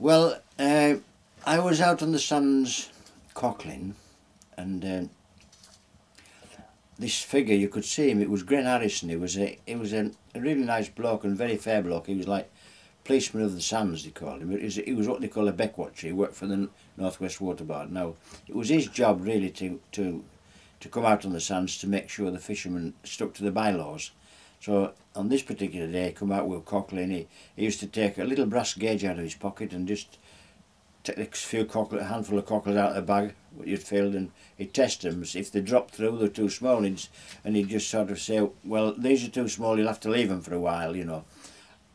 Well, I was out on the sands cockling, and this figure, you could see him. It was Gren Harrison. He was a really nice bloke and very fair bloke. He was like policeman of the sands, they called him. He was what they call a beck watcher. He worked for the Northwest Water Board. Now, it was his job really to come out on the sands to make sure the fishermen stuck to the bylaws. So on this particular day, he come out with cockling. He used to take a little brass gauge out of his pocket and just take a handful of cockles out of the bag what you'd filled, and he'd test them. If they dropped through, they're too small, and he'd just sort of say, well, these are too small, you'll have to leave them for a while, you know.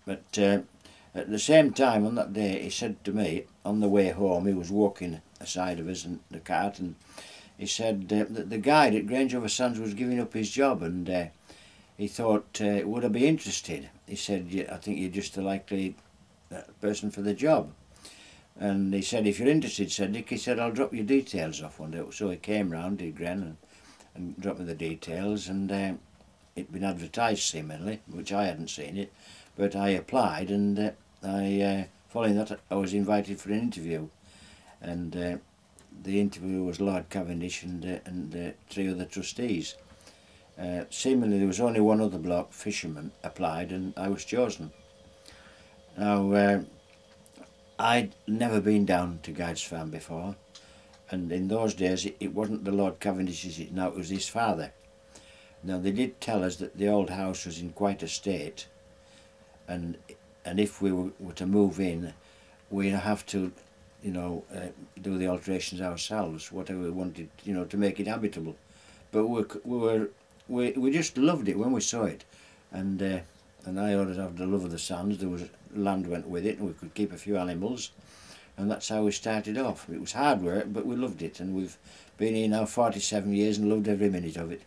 But at the same time, on that day, he said to me, on the way home, he was walking aside of us in the cart, and he said that the guide at Grange over Sands was giving up his job, and he thought, would I be interested? He said, yeah, I think you're just a likely person for the job. And he said, if you're interested, Cedric, he said, I'll drop your details off one day. So he came round, did Gren, and dropped me the details, and it'd been advertised seemingly, which I hadn't seen it, but I applied, and following that, I was invited for an interview, and the interviewer was Lord Cavendish and 3 other trustees. Seemingly there was only one other bloke, fisherman, applied, and I was chosen. Now, I'd never been down to Guides Farm before, and in those days it wasn't the Lord Cavendish's, now it was his father. Now they did tell us that the old house was in quite a state, and if we were to move in, we'd have to, you know, do the alterations ourselves, whatever we wanted, you know, to make it habitable. But we just loved it when we saw it, and I always had the love of the sands. There was land went with it, and we could keep a few animals, and that's how we started off. It was hard work, but we loved it, and we've been here now 47 years and loved every minute of it.